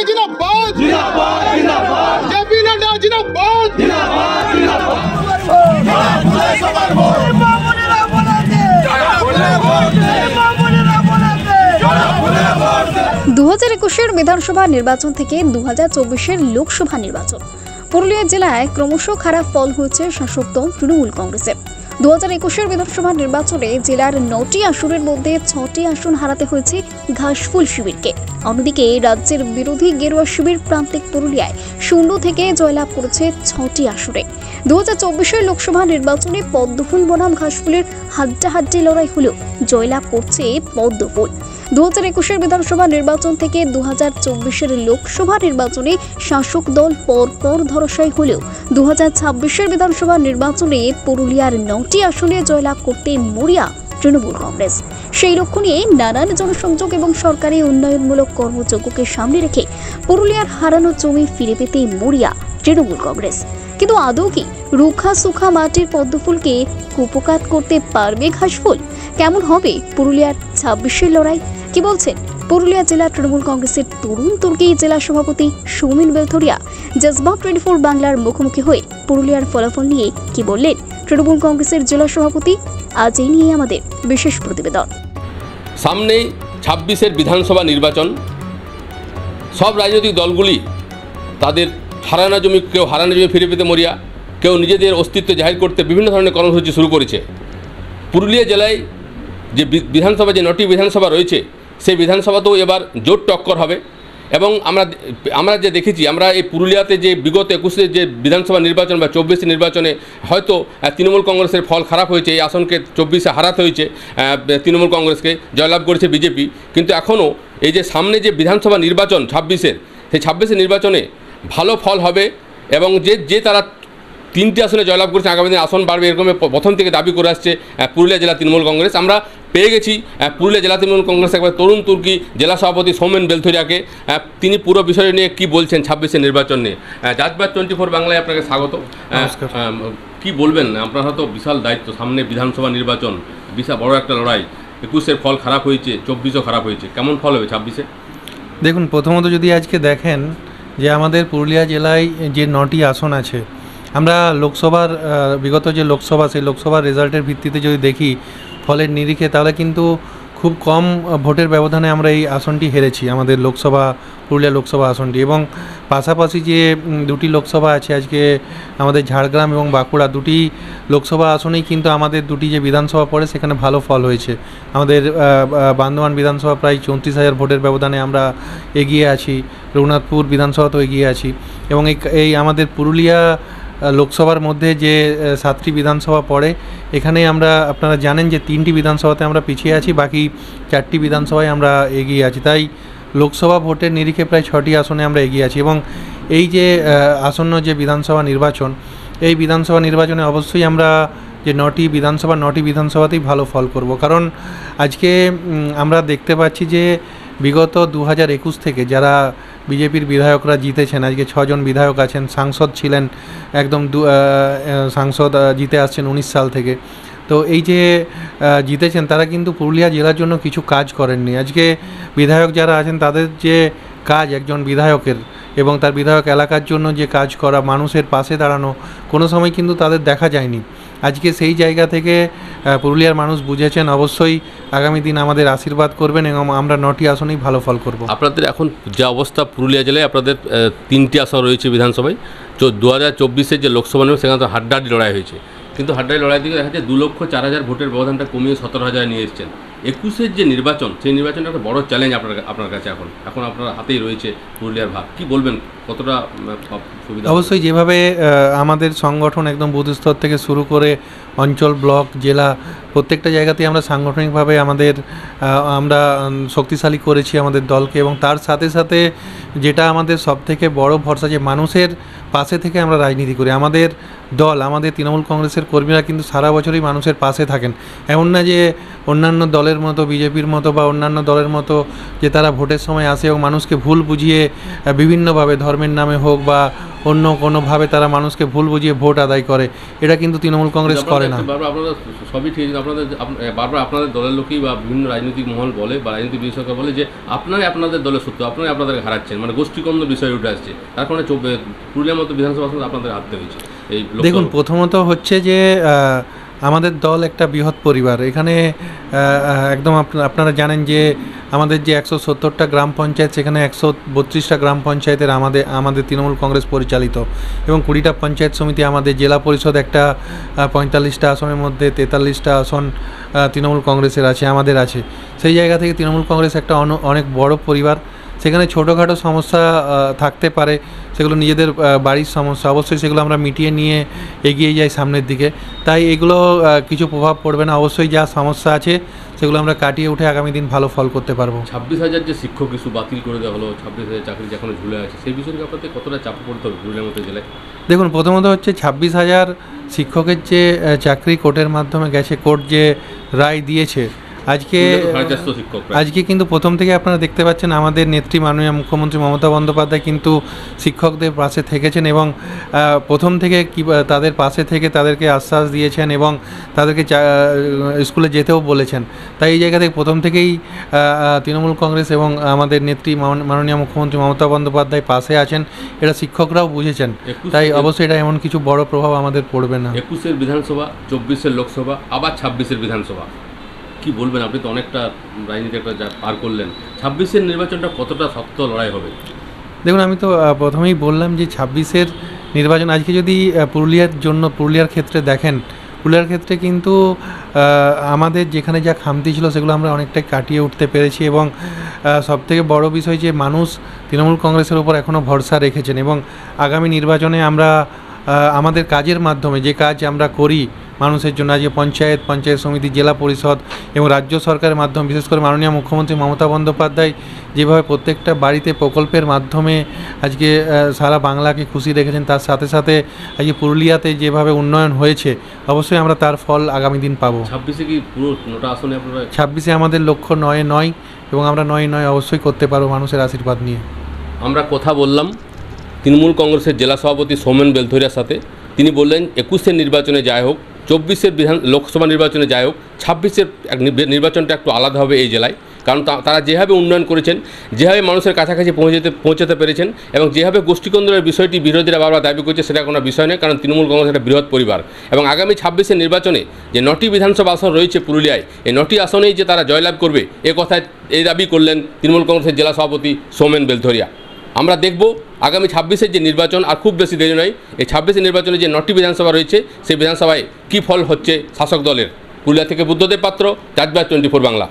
जिंदाबाद जिंदाबाद जिंदाबाद जेपी नड्डा जिंदाबाद जिंदाबाद जिंदाबाद 2021-এর বিধানসভা নির্বাচন থেকে 2024-এর লোকসভা নির্বাচন, পুরুলিয়া জেলায় ক্রমশ খারাপ ফল হয়েছে শাসক দল তৃণমূল কংগ্রেসের। 2021-এর বিধানসভা নির্বাচনে জেলার 9টি আসনের মধ্যে 6টি আসন হারাতে হয়েছে ঘাসফুল শিবিরকে। অন্যদিকে রাজ্যের বিরোধী গেরুয়া শিবির প্রান্তিক পুরুলিয়ায় 0 থেকে জয়লাভ করেছে 6টি আসনে। 2024-এর লোকসভা নির্বাচনে পদ্মফুল বনাম ঘাসফুলের হাড্ডাহাড্ডি লড়াই হলেও জয়লাভ করছে পদ্মফুল। 2021-এর বিধানসভা নির্বাচন থেকে 2024-এর লোকসভা নির্বাচনে শাসক দল পরপর ধরাশায়ী হলেও 2026-এর বিধানসভা নির্বাচনে পুরুলিয়ার 9টি আসনে জয়লাভ করতে মরিয়া তৃণমূল কংগ্রেস। সেই লক্ষ্য নিয়ে নানান জনসংযোগ এবং সরকারি উন্নয়নমূলক কর্মযজ্ঞকে সামনে রেখে পুরুলিয়ার হারানো জমি ফিরে পেতে মরিয়া তৃণমূল কংগ্রেস। কিন্তু আদৌ কি রুখা সুখা মাটির পদ্মফুলকে কুপকাত করতে পারবে ঘাসফুল? কেমন হবে পুরুলিয়ার 26-এর লড়াই? কি বলছেন পুরুলিয়া জেলা তৃণমূল কংগ্রেসের তরুণ তুর্কি জেলা সভাপতি সৌমিন বেলথরিয়া? জজবাব 24 বাংলার মুখোমুখি হয়ে পুরুলিয়ার ফলাফল নিয়ে কি বললেন তৃণমূল কংগ্রেসের জেলা সভাপতি? আজ এই নিয়ে আমাদের বিশেষ প্রতিবেদন। সামনেই 26-এর বিধানসভা নির্বাচন। সব রাজনৈতিক দলগুলি তাদের হারানো জমি, কেউ হারানো জমি ফিরে পেতে মরিয়া, কেউ নিজেদের অস্তিত্ব জাহির করতে বিভিন্ন ধরনের কর্মসূচি শুরু করেছে। পুরুলিয়া জেলায় যে বিধানসভা, যে 9টি বিধানসভা রয়েছে, সেই বিধানসভাতেও এবার জোর টক্কর হবে। এবং আমরা যে দেখেছি, আমরা এই পুরুলিয়াতে যে বিগত 21-এর যে বিধানসভা নির্বাচন বা 24 নির্বাচনে হয়তো তৃণমূল কংগ্রেসের ফল খারাপ হয়েছে, এই আসনকে 24-এ হারাতে হয়েছে তৃণমূল কংগ্রেসকে, জয়লাভ করেছে বিজেপি। কিন্তু এখনও এই যে সামনে যে বিধানসভা নির্বাচন 26-এর, সেই 26-এর নির্বাচনে ভালো ফল হবে এবং যে তারা 3টি আসনে জয়লাভ করেছে, আগামী দিনে আসন বাড়বে, এরকম প্রথম থেকে দাবি করে আসছে পুরুলিয়া জেলা তৃণমূল কংগ্রেস। আমরা পেয়ে গেছি পুরুলিয়া জেলা তৃণমূল কংগ্রেস একবার তরুণ তুর্কি জেলা সভাপতি সৌমেন বেলথরিয়াকে। তিনি পুরো বিষয় নিয়ে কি বলছেন 26-এর নির্বাচন নিয়ে। জজবাব 24 বাংলায় আপনাকে স্বাগত। কি বলবেন? আপনার হয়তো বিশাল দায়িত্ব, সামনে বিধানসভা নির্বাচন, বিশাল বড় একটা লড়াই। 21-এর ফল খারাপ হয়েছে, 24ও খারাপ হয়েছে, কেমন ফল হবে 26-এ? দেখুন, প্রথমত যদি আজকে দেখেন যে আমাদের পুরুলিয়া জেলায় যে 9টি আসন আছে, আমরা লোকসভার বিগত যে লোকসভা, সেই লোকসভার রেজাল্টের ভিত্তিতে যদি দেখি ফলের নিরিখে, তাহলে কিন্তু খুব কম ভোটের ব্যবধানে আমরা এই আসনটি হেরেছি, আমাদের লোকসভা, পুরুলিয়া লোকসভা আসনটি। এবং পাশাপাশি যে 2টি লোকসভা আছে আজকে, আমাদের ঝাড়গ্রাম এবং বাঁকুড়া 2টি লোকসভা আসনেই কিন্তু আমাদের 2টি যে বিধানসভা পড়ে সেখানে ভালো ফল হয়েছে। আমাদের বান্দোয়ান বিধানসভা প্রায় 34,000 ভোটের ব্যবধানে আমরা এগিয়ে আছি, রঘুনাথপুর বিধানসভাতেও এগিয়ে আছি। এবং এই আমাদের পুরুলিয়া লোকসভার মধ্যে যে 7টি বিধানসভা পড়ে, এখানে আমরা, আপনারা জানেন যে 3টি বিধানসভাতে আমরা পিছিয়ে আছি, বাকি 4টি বিধানসভায় আমরা এগিয়ে আছি। তাই লোকসভা ভোটের নিরিখে প্রায় 6টি আসনে আমরা এগিয়ে আছি। এবং এই যে আসন্ন যে বিধানসভা নির্বাচন, এই বিধানসভা নির্বাচনে অবশ্যই আমরা যে 9টি বিধানসভাতেই ভালো ফল করব। কারণ আজকে আমরা দেখতে পাচ্ছি যে বিগত 2021 থেকে যারা বিজেপির বিধায়করা জিতেছেন, আজকে 6 জন বিধায়ক আছেন, সাংসদ ছিলেন, একদম সাংসদ জিতে আসছেন 19 সাল থেকে। তো এই যে জিতেছেন, তারা কিন্তু পুরুলিয়া জেলার জন্য কিছু কাজ করেননি। আজকে বিধায়ক যারা আছেন, তাদের যে কাজ একজন বিধায়কের এবং তার বিধায়ক এলাকার জন্য যে কাজ করা, মানুষের পাশে দাঁড়ানো, কোনো সময় কিন্তু তাদের দেখা যায়নি। আজকে সেই জায়গা থেকে পুরুলিয়ার মানুষ বুঝেছেন। অবশ্যই আগামী দিন আমাদের আশীর্বাদ করবেন এবং আমরা 9টি আসনেই ভালো ফল করব। আপনাদের এখন যে অবস্থা পুরুলিয়া জেলায়, আপনাদের 3টি আসন রয়েছে বিধানসভায়। 2024-এর যে লোকসভা নির্বাচন, সেখানে তো হাড্ডাহাড্ডি লড়াই হয়েছে, কিন্তু হাড্ডাহাড্ডি লড়াই থেকে দেখা যাচ্ছে 2,04,000 ভোটের ব্যবধানটা কমিয়ে 17,000 নিয়ে এসেছেন। 21-এর যে নির্বাচন, সেই নির্বাচনটা একটা বড় চ্যালেঞ্জ আপনার কাছে। এখন আপনার হাতেই রয়েছে পুরুলিয়ার ভাগ, কি বলবেন, কতটা সুবিধা? অবশ্যই যেভাবে আমাদের সংগঠন একদম বুথ স্তর থেকে শুরু করে অঞ্চল, ব্লক, জেলা, প্রত্যেকটা জায়গাতেই আমরা সাংগঠনিকভাবে আমরা শক্তিশালী করেছি আমাদের দলকে। এবং তার সাথে সাথে যেটা আমাদের সবথেকে বড় ভরসা, যে মানুষের পাশে থেকে আমরা রাজনীতি করি। আমাদের দল, আমাদের তৃণমূল কংগ্রেসের কর্মীরা কিন্তু সারা বছরই মানুষের পাশে থাকেন। এমন না যে অন্যান্য দলের মতো, বিজেপির মতো বা অন্যান্য দলের মতো, যে তারা ভোটের সময় আসে এবং মানুষকে ভুল বুঝিয়ে বিভিন্নভাবে ধর্মের নামে হোক বা অন্য কোনোভাবে তারা মানুষকে ভুল বুঝিয়ে ভোট আদায় করে, এটা কিন্তু তৃণমূল কংগ্রেস করে না। বারবার আপনারা সবই ঠিক, আপনাদের বারবার আপনাদের দলের লোকই বা বিভিন্ন রাজনৈতিক মহল বলে বা রাজনৈতিক বিশেষজ্ঞ বলে যে আপনারাই আপনাদের দলের সত্য, আপনারাই আপনাদের হারাচ্ছেন, মানে গোষ্ঠীকন্দ বিষয় উঠে আসছে। তার কারণে পুরুলিয়ার মতো বিধানসভা আসনে আপনাদের হারতে হয়েছে। এই দেখুন, প্রথমত হচ্ছে যে আমাদের দল একটা বৃহৎ পরিবার। এখানে একদম আপনারা জানেন যে আমাদের যে 170টা গ্রাম পঞ্চায়েত, সেখানে 132টা গ্রাম পঞ্চায়েতের আমাদের তৃণমূল কংগ্রেস পরিচালিত, এবং 20টা পঞ্চায়েত সমিতি আমাদের। জেলা পরিষদ একটা 45টা আসনের মধ্যে 43টা আসন তৃণমূল কংগ্রেসের আছে, আমাদের আছে। সেই জায়গা থেকে তৃণমূল কংগ্রেস একটা অনেক বড় পরিবার। সেখানে ছোটোখাটো সমস্যা থাকতে পারে, সেগুলো নিজেদের বাড়ির সমস্যা, অবশ্যই সেগুলো আমরা মিটিয়ে নিয়ে এগিয়ে যাই সামনের দিকে। তাই এগুলো কিছু প্রভাব পড়বে না। অবশ্যই যা সমস্যা আছে সেগুলো আমরা কাটিয়ে উঠে আগামী দিন ভালো ফল করতে পারবো। 26,000 যে শিক্ষক ইস্যু বাতিল করে দেওয়া হলো, 26,000 চাকরি যেখানে ঝুলে আছে, সেই বিষয়ে আপনাদের কতটা চাপ পড়তে হবে পুরুলিয়ার মতো জেলায়? দেখুন, প্রথমত হচ্ছে 26,000 শিক্ষকের যে চাকরি কোর্টের মাধ্যমে গেছে, কোর্ট যে রায় দিয়েছে আজকে কিন্তু প্রথম থেকে আপনারা দেখতে পাচ্ছেন আমাদের নেত্রী মাননীয় মুখ্যমন্ত্রী মমতা বন্দ্যোপাধ্যায় কিন্তু শিক্ষকদের পাশে থেকেছেন, এবং প্রথম থেকে তাদের পাশে থেকে তাদেরকে আশ্বাস দিয়েছেন এবং তাদেরকে স্কুলে যেতেও বলেছেন। তাই এই জায়গা থেকে প্রথম থেকেই তৃণমূল কংগ্রেস এবং আমাদের নেত্রী মাননীয় মুখ্যমন্ত্রী মমতা বন্দ্যোপাধ্যায় পাশে আছেন, এটা শিক্ষকরাও বুঝেছেন। তাই অবশ্যই এটা এমন কিছু বড় প্রভাব আমাদের পড়বে না। 21-এর বিধানসভা, 24-এর লোকসভা, আবার 26-এর বিধানসভা, কি বলবেন? আপনি তো অনেকটা রাজনীতি একটা পার করলেন, 26-এর নির্বাচনটা কতটা শক্ত লড়াই হবে? দেখুন, আমি তো প্রথমেই বললাম যে 26-এর নির্বাচন আজকে যদি পুরুলিয়ার ক্ষেত্রে দেখেন, পুরুলিয়ার ক্ষেত্রে কিন্তু আমাদের যেখানে যা খামতি ছিল সেগুলো আমরা অনেকটাই কাটিয়ে উঠতে পেরেছি, এবং সবথেকে বড় বিষয় যে মানুষ তৃণমূল কংগ্রেসের উপর এখনও ভরসা রেখেছেন, এবং আগামী নির্বাচনে আমরা আমাদের কাজের মাধ্যমে, যে কাজ আমরা করি মানুষের জন্য, আজকে পঞ্চায়েত সমিতি, জেলা পরিষদ এবং রাজ্য সরকারের মাধ্যমে, বিশেষ করে মাননীয় মুখ্যমন্ত্রী মমতা বন্দ্যোপাধ্যায় যেভাবে প্রত্যেকটা বাড়িতে প্রকল্পের মাধ্যমে আজকে সারা বাংলাকে খুশি রেখেছেন, তার সাথে সাথে আজকে পুরুলিয়াতে যেভাবে উন্নয়ন হয়েছে, অবশ্যই আমরা তার ফল আগামী দিন পাবো। 26-এ কি পুরো 9টা আসনে আপনারা? 26-এ আমাদের লক্ষ্য 9 এবং আমরা 9 অবশ্যই করতে পারবো মানুষের আশীর্বাদ নিয়ে। আমরা কথা বললাম তৃণমূল কংগ্রেসের জেলা সভাপতি সৌমেন বেলথরিয়ার সাথে। তিনি বললেন 21-এর নির্বাচনে যাই হোক, 24-এর লোকসভা নির্বাচনে যাই হোক, 26-এর নির্বাচনটা একটু আলাদা হবে এই জেলায়। কারণ তারা যেভাবে উন্নয়ন করেছেন, যেভাবে মানুষের কাছাকাছি পৌঁছাতে পেরেছেন, এবং যেভাবে গোষ্ঠীকন্দলের বিষয়টি বিরোধীরা বারবার দাবি করছে, সেটা কোনো বিষয় নয়। কারণ তৃণমূল কংগ্রেস একটা বৃহৎ পরিবার, এবং আগামী 26-এর নির্বাচনে যে 9টি বিধানসভা আসন রয়েছে পুরুলিয়ায়, এই 9টি আসনেই যে তারা জয়লাভ করবে, এই দাবি করলেন তৃণমূল কংগ্রেসের জেলা সভাপতি সৌমেন বেলথরিয়া। আমরা দেখব আগামী 26-এর যে নির্বাচন, আর খুব বেশি দেরি নয়, এই 26-এর নির্বাচনে যে 9টি বিধানসভা রয়েছে, সেই বিধানসভায় কী ফল হচ্ছে শাসক দলের। পুরুলিয়া থেকে বুদ্ধদেব পাত্র, রাজবাড়ী 24 বাংলা।